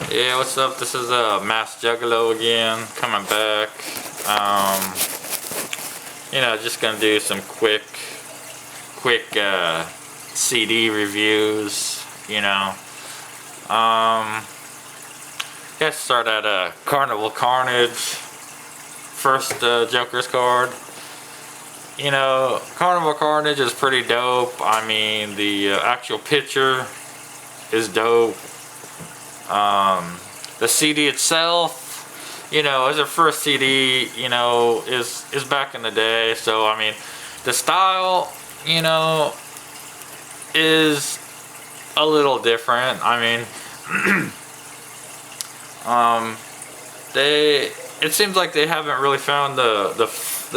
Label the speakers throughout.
Speaker 1: Yeah, what's up? This is Mass Juggalo again, coming back. Just gonna do some quick CD reviews. Guess start at Carnival Carnage. First Joker's card. Carnival Carnage is pretty dope. I mean, the actual picture is dope. The CD itself, as a first CD, is back in the day. So I mean, the style, is a little different. I mean, it seems like they haven't really found the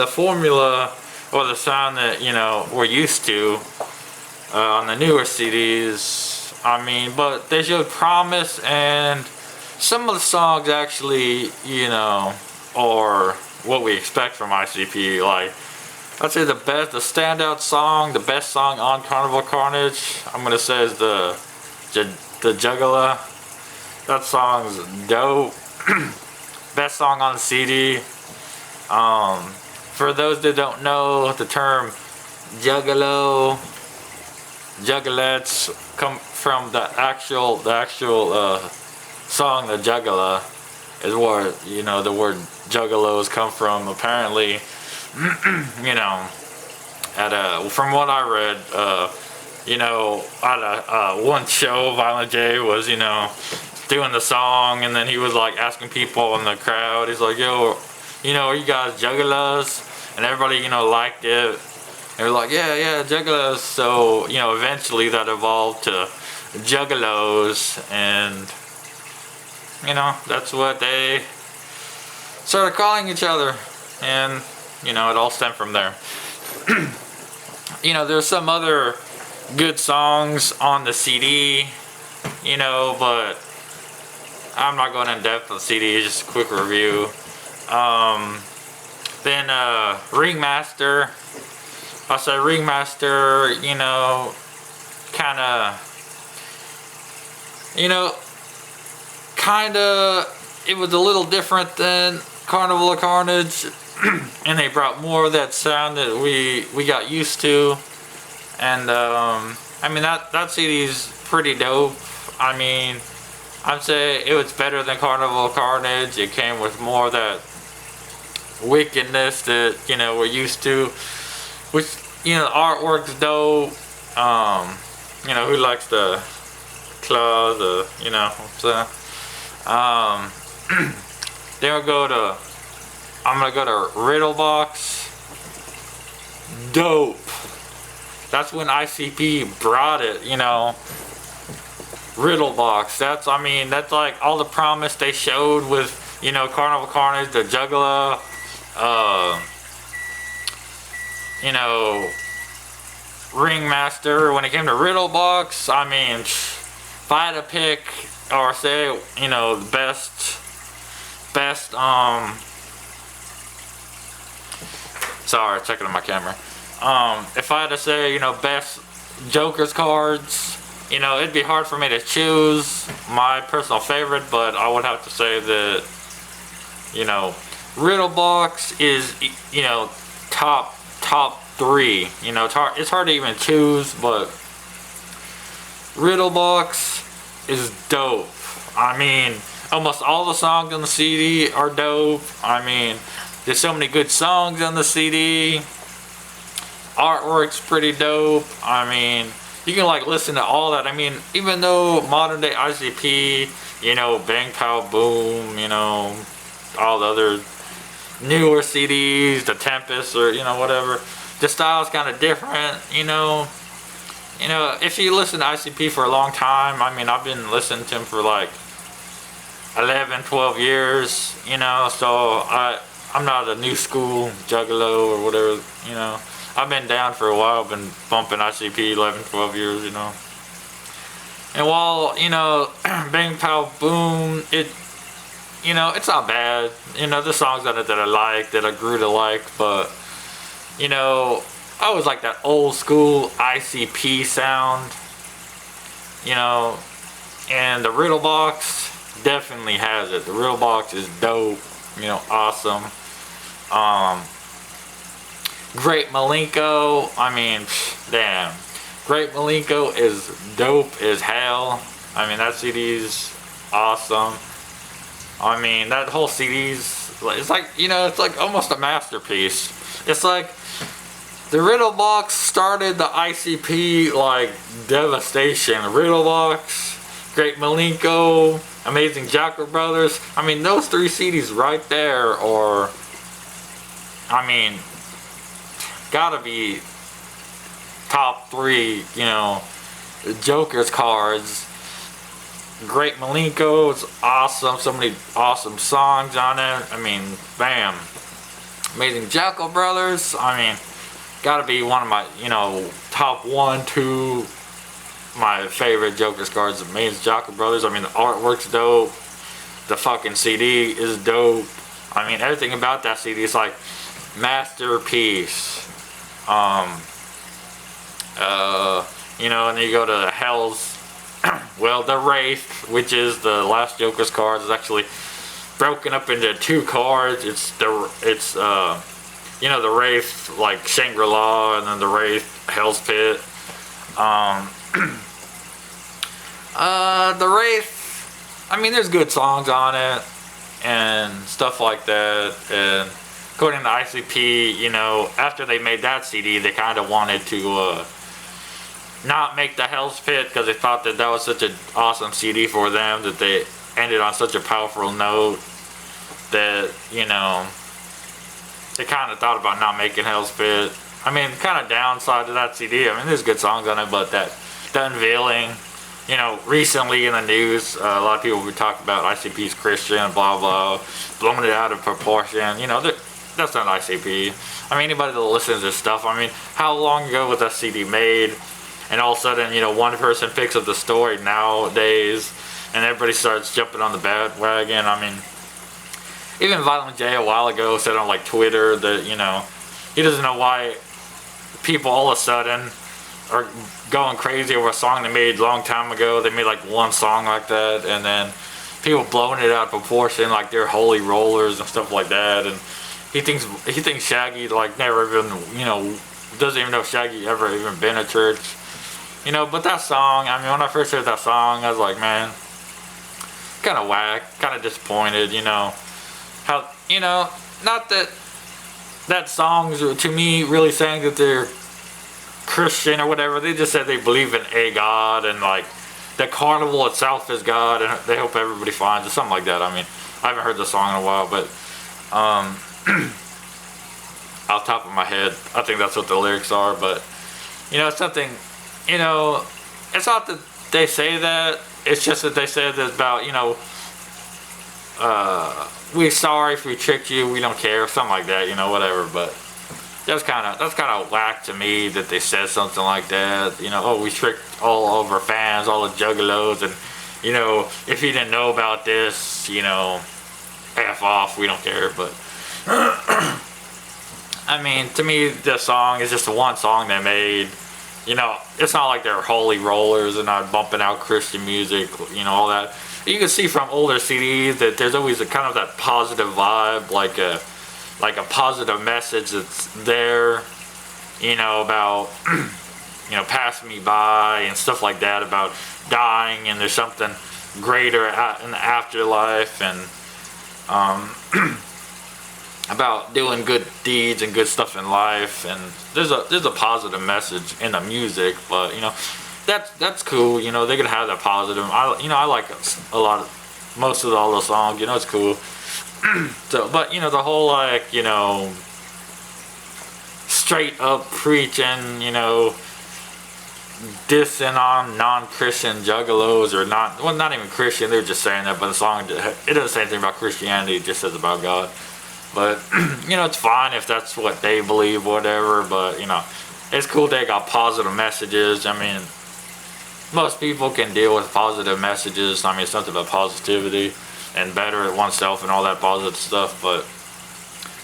Speaker 1: formula or the sound that we're used to on the newer CDs. I mean, but they showed promise, and some of the songs actually, are what we expect from ICP. Like, I'd say the standout song, the best song on Carnival Carnage, I'm gonna say is the Juggler. That song's dope. Best song on the CD. For those that don't know the term Juggalo, Juggalettes come from the actual song, the Juggler, is where the word Juggalos come from. Apparently, from what I read, at one show, Violent J was doing the song, and then he was like asking people in the crowd. He's like, "Yo, are you guys Juggalos?" And everybody liked it. They were like, yeah, Juggalos. So, eventually that evolved to Juggalos, and, that's what they started calling each other. And, it all stemmed from there. There's some other good songs on the CD, but I'm not going in depth on the CD, just a quick review. Then, Ringmaster. I say Ringmaster, it was a little different than Carnival of Carnage, and they brought more of that sound that we got used to, and I mean that CD's pretty dope. I mean, I'd say it was better than Carnival of Carnage. It came with more of that wickedness that we're used to, which the artwork's dope. Who likes the claws, what I'm saying. Then I'm gonna go to riddlebox. Dope. That's when ICP brought it. Riddlebox. That's like all the promise they showed with Carnival Carnage, the Juggler. Ringmaster. When it came to riddlebox, I mean, if I had to pick or say, the best, sorry, checking on my camera. If I had to say, best Joker's cards, it'd be hard for me to choose my personal favorite, but I would have to say that, riddlebox is, top 3. It's hard to even choose, but riddlebox is dope. I mean, almost all the songs on the CD are dope. I mean, there's so many good songs on the CD. Artwork's pretty dope. I mean, you can listen to all that. I mean, even though modern day ICP, Bang Pow Boom, all the other newer CDs, the Tempest, or whatever, the style's kind of different. If you listen to ICP for a long time, I mean, I've been listening to him for 11, 12 years, so I'm not a new school Juggalo or whatever, I've been down for a while, been bumping ICP 11, 12 years, And while, Bang Pow Boom, it's not bad. The songs on it that I like, that I grew to like, but, I always like that old school ICP sound, and the riddlebox, definitely has it. The riddlebox is dope, you know, awesome. Um, Great Milenko, I mean, damn. Great Milenko is dope as hell. I mean, that CD's awesome. I mean, that whole CD's, it's like, you know, it's like almost a masterpiece. It's like, the Riddlebox started the ICP, like, devastation. Riddlebox, Great Milenko, Amazing Jeckel Brothers. I mean, those 3 CDs right there are, I mean, gotta be top 3, you know, Joker's cards. Great Milenko is awesome. So many awesome songs on it. I mean, bam. Amazing Jeckel Brothers. I mean, gotta be one of my, you know, top 1, 2, my favorite Joker's cards. Amazing Jeckel Brothers. I mean, the artwork's dope. The fucking CD is dope. I mean, everything about that CD is like masterpiece. You know, and then you go to Hell's, well, the Wraith, which is the last Joker's cards, is actually broken up into 2 cards. It's you know, the Wraith, like Shangri-La, and then the Wraith, Hell's Pit. The Wraith, I mean, there's good songs on it, and stuff like that, and according to ICP, you know, after they made that CD, they kind of wanted to, not make the Hell's Pit, because they thought that that was such an awesome CD for them, that they ended on such a powerful note, that, you know, they kind of thought about not making Hell's Pit. I mean, kind of downside to that CD, I mean, there's good songs on it, but the unveiling, you know, recently in the news, a lot of people would talk about ICP's Christian, blah, blah, blowing it out of proportion, you know, that's not ICP. I mean, anybody that listens to this stuff, I mean, how long ago was that CD made? And all of a sudden, you know, one person picks up the story nowadays, and everybody starts jumping on the bandwagon. I mean, even Violent J a while ago said on, like, Twitter that, you know, he doesn't know why people all of a sudden are going crazy over a song they made a long time ago. They made, like, one song like that, and then people blowing it out of proportion, like they're holy rollers and stuff like that. And he thinks Shaggy, like, never even, you know, doesn't even know Shaggy ever even been to church. You know, but that song, I mean, when I first heard that song, I was like, man, kind of whack, kind of disappointed, you know. How, you know, not that that song's, to me, really saying that they're Christian or whatever. They just said they believe in a God, and, like, the carnival itself is God, and they hope everybody finds it, something like that. I mean, I haven't heard the song in a while, but, off the top of my head, I think that's what the lyrics are. But, you know, it's something, you know, it's not that they say that, it's just that they said that about, you know, we're sorry if we tricked you, we don't care, something like that, you know, whatever. But that's kind of whack to me that they said something like that, you know. Oh, we tricked all of our fans, all the juggalos, and, you know, if you didn't know about this, you know, F off, we don't care. But I mean, to me, the song is just the one song they made. You know, it's not like they're holy rollers and not bumping out Christian music, you know, all that. You can see from older CDs that there's always a kind of that positive vibe, like a positive message that's there, you know, about, you know, pass me by and stuff like that, about dying and there's something greater in the afterlife, and about doing good deeds and good stuff in life. And there's a positive message in the music, but, you know, that's cool. You know, they can have that positive. I like a lot of most of all the songs. You know, it's cool. So, but, you know, the whole, like, you know, straight up preaching, you know, dissing on non-Christian juggalos, or not even Christian, they're just saying that, but the song, it doesn't say anything about Christianity, it just says about God. But, you know, it's fine if that's what they believe, whatever, but, you know, it's cool they got positive messages. I mean, most people can deal with positive messages. I mean, it's nothing about positivity and better at oneself and all that positive stuff, but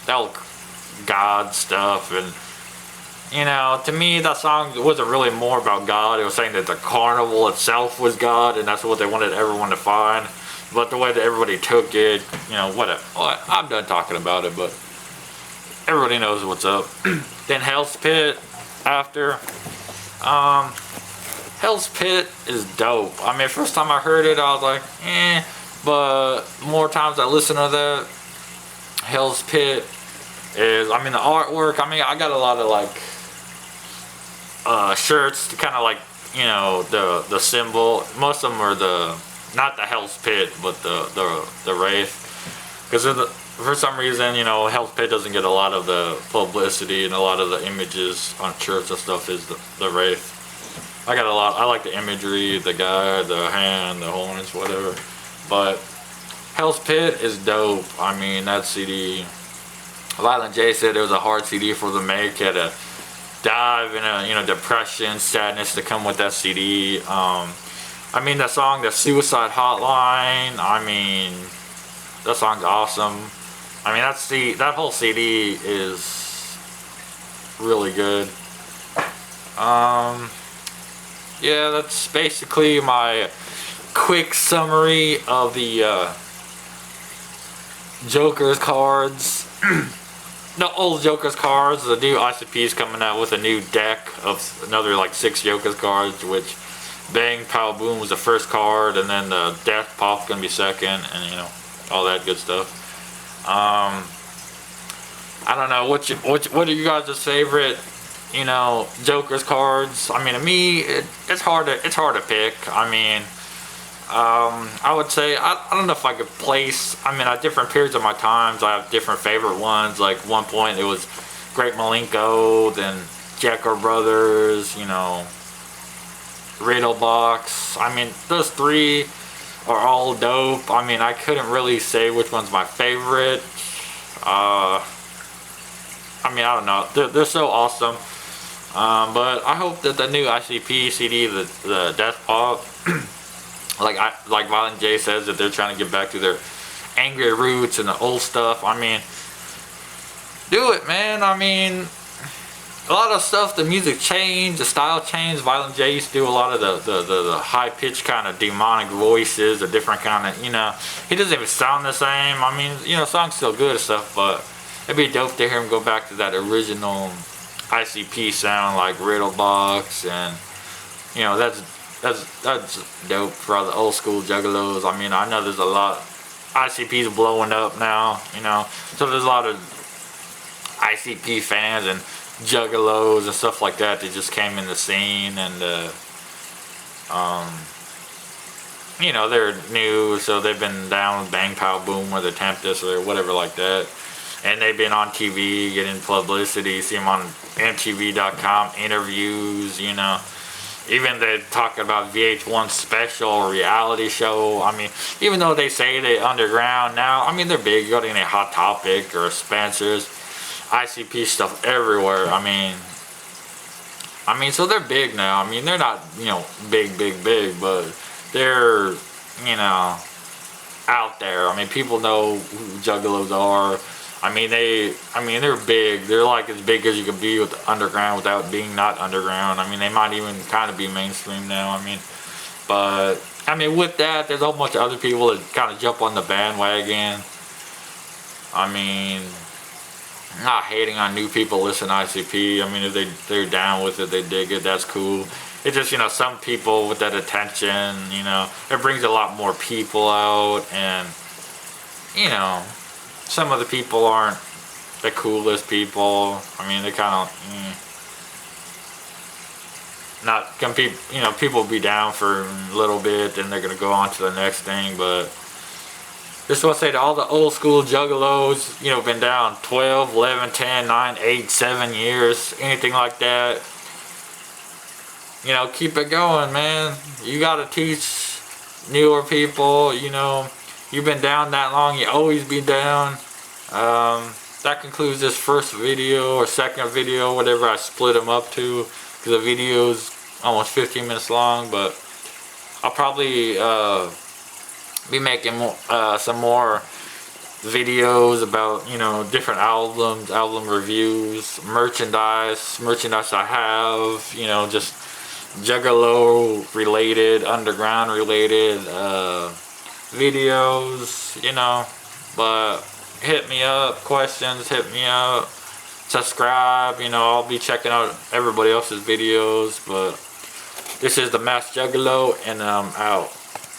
Speaker 1: that whole God stuff, and, you know, to me, that song wasn't really more about God. It was saying that the carnival itself was God, and that's what they wanted everyone to find. but the way that everybody took it, you know, whatever. Well, I'm done talking about it, but everybody knows what's up. Then Hell's Pit after. Hell's Pit is dope. I mean, first time I heard it, I was like, eh. But more times I listen to that, Hell's Pit is, I mean, the artwork, I mean, I got a lot of like shirts to kind of like, you know, the symbol. Most of them are not the Hell's Pit, but the wraith. Because for some reason, you know, Hell's Pit doesn't get a lot of the publicity, and a lot of the images on shirts and stuff is the wraith. I like the imagery, the guy, the hand, the horns, whatever. But Hell's Pit is dope. I mean, that CD, Violent J said it was a hard CD for them to make. Had to dive in a, you know, depression, sadness to come with that CD. I mean, that song, the Suicide Hotline, I mean, that song's awesome. I mean, that whole CD is really good. Yeah, that's basically my quick summary of the Joker's cards. The old Joker's cards. The new ICP is coming out with a new deck of another like 6 Joker's cards, which Bang Pow Boom was the first card, and then the Death Pop's gonna be second, and you know, all that good stuff. I don't know, what are you guys' favorite, you know, Joker's cards? I mean, to me, it's hard to pick. I mean, I would say, I don't know if I could place, I mean, at different periods of my times, I have different favorite ones. Like one point it was Great Milenko, then Jeckel Brothers, you know, Riddlebox. I mean, those 3 are all dope. I mean, I couldn't really say which one's my favorite. I mean, I don't know. They're so awesome. But I hope that the new ICP CD, the Death Pop, like Violent J says, that they're trying to get back to their angry roots and the old stuff. I mean, do it, man. I mean, a lot of stuff, the music changed, the style changed. Violent J used to do a lot of the high-pitched kind of demonic voices, a different kind of, you know, he doesn't even sound the same. I mean, you know, the song's still good and stuff, but it'd be dope to hear him go back to that original ICP sound, like Riddlebox, and, you know, that's dope for all the old school juggalos. I mean, I know there's a lot, ICP's blowing up now, you know, so there's a lot of ICP fans and juggalos and stuff like that just came in the scene, and you know, they're new, so they've been down with Bang Pow Boom or the Tempest or whatever like that, and they've been on TV getting publicity. See them on MTV.com interviews, you know, even they talking about VH1 special reality show. I mean, even though they say they underground now, I mean, they're big. You go to any Hot Topic or Spencer's, ICP stuff everywhere. I mean, so they're big now. I mean, they're not, you know, big, but they're, you know, out there. I mean, people know who juggalos are. I mean, they're big. They're like as big as you could be with the underground without being not underground. I mean, they might even kind of be mainstream now. I mean, but I mean, with that, there's a whole bunch of other people that kind of jump on the bandwagon. I mean, not hating on new people listen to ICP. I mean, if they're down with it, they dig it, that's cool. It's just, you know, some people with that attention, you know, it brings a lot more people out, and, you know, some of the people aren't the coolest people. I mean, they kind of, not compete, you know, people be down for a little bit, and they're going to go on to the next thing, but just want to say to all the old school juggalos, you know, been down 12, 11, 10, 9, 8, 7 years, anything like that. You know, keep it going, man. You got to teach newer people, you know, you've been down that long, you always be down. That concludes this first video or second video, whatever I split them up to, because the video's almost 15 minutes long, but I'll probably, be making some more videos about, you know, different albums, album reviews, merchandise I have, you know, just juggalo related, underground related, videos, you know. But hit me up, questions, hit me up, subscribe, you know. I'll be checking out everybody else's videos. But this is the Masked Juggalo, and I'm out.